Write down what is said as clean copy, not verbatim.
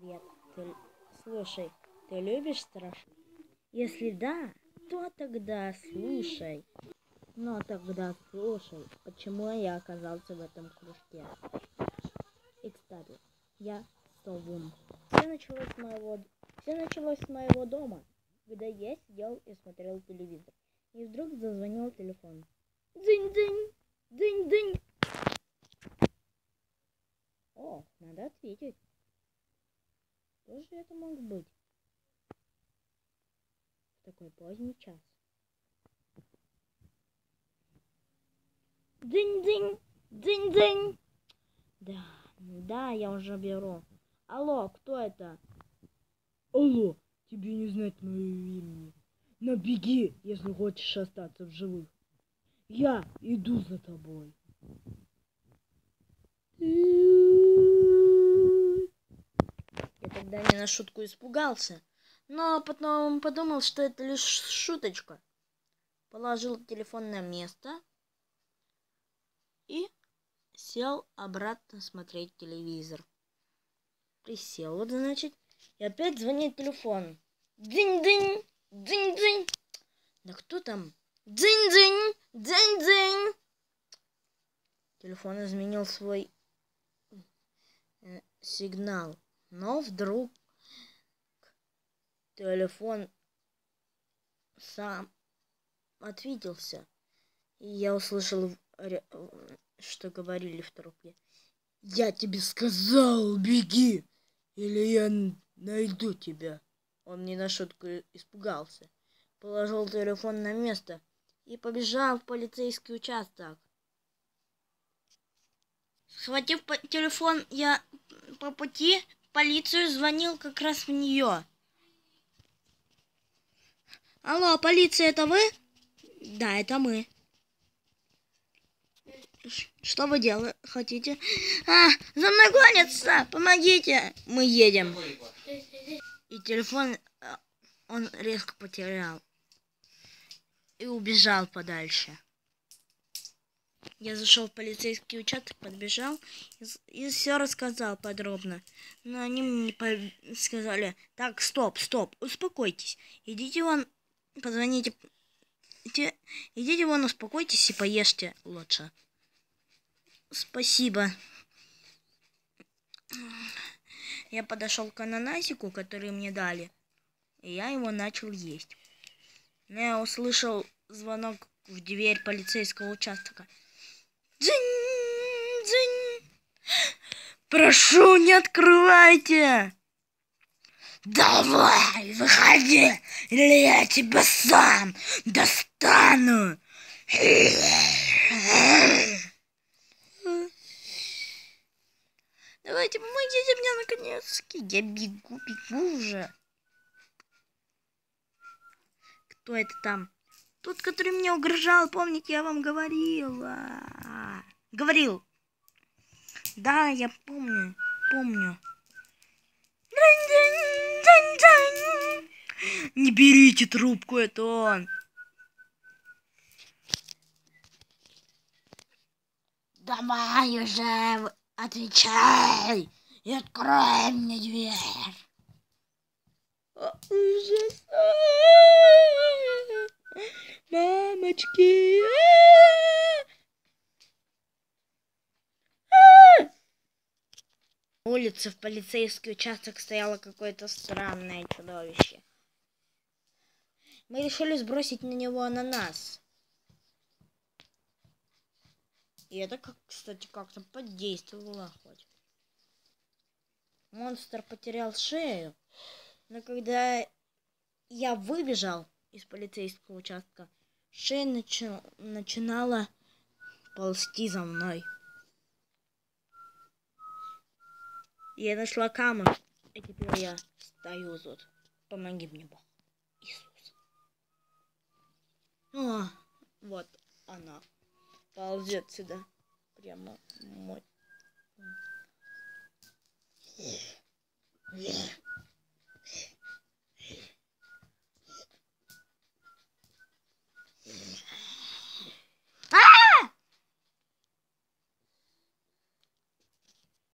Привет. Слушай, ты любишь страшно? Если да, то тогда слушай. Но тогда слушай, почему я оказался в этом кружке. И, кстати, я Совун. Все началось с моего дома, когда я сидел и смотрел телевизор. И вдруг зазвонил телефон. Дзынь-дзынь! Дзынь-дзынь! О, надо ответить. Что же это мог быть в такой поздний час? Дзынь-дзынь! Дзынь-дзынь! Да, я уже беру. Алло, кто это? Алло, тебе не знать моего имени. Но беги, если хочешь остаться в живых. Я иду за тобой. Я тогда не на шутку испугался, но потом подумал, что это лишь шуточка. Положил телефон на место и сел обратно смотреть телевизор. Присел, вот значит, и опять звонит телефон. Дзынь-дзынь, дзынь-дзынь. Да кто там? Дзынь-дзынь, дзынь-дзынь. Телефон изменил свой сигнал, но вдруг телефон сам ответился, и я услышал, что говорили в трубке. Я тебе сказал, беги, или я найду тебя. Он не на шутку испугался, положил телефон на место и побежал в полицейский участок. Схватив телефон, я по пути в полицию звонил как раз в нее. Алло, полиция, это вы? Да, это мы. Что вы делаете? Хотите? За мной гонятся! Помогите! Мы едем. И телефон он резко потерял. И убежал подальше. Я зашел в полицейский участок, подбежал и все рассказал подробно. Но они мне сказали: так, стоп, успокойтесь. Идите вон, позвоните. Идите вон, успокойтесь и поешьте лучше. Спасибо. Я подошел к ананасику, который мне дали, и я его начал есть. Но я услышал звонок в дверь полицейского участка. Дзынь, дзынь. Прошу, не открывайте. Давай, выходи, или я тебя сам достану. Давайте, помогите мне наконец-таки. Я бегу уже. Кто это там? Тот, который мне угрожал, помните, я вам говорила. Говорил. Да, я помню. Не берите трубку, это он. Давай уже, отвечай и открой мне дверь. Ужас. Мамочки. На улице в полицейский участок стояло какое-то странное чудовище. Мы решили сбросить на него ананас. И это, кстати, как-то подействовало хоть. Монстр потерял шею, но когда я выбежал из полицейского участка, шея начинала ползти за мной. Я нашла камень, и теперь я стою тут. Помоги мне, Бог. Иисус. О, вот она ползет сюда. Прямо мой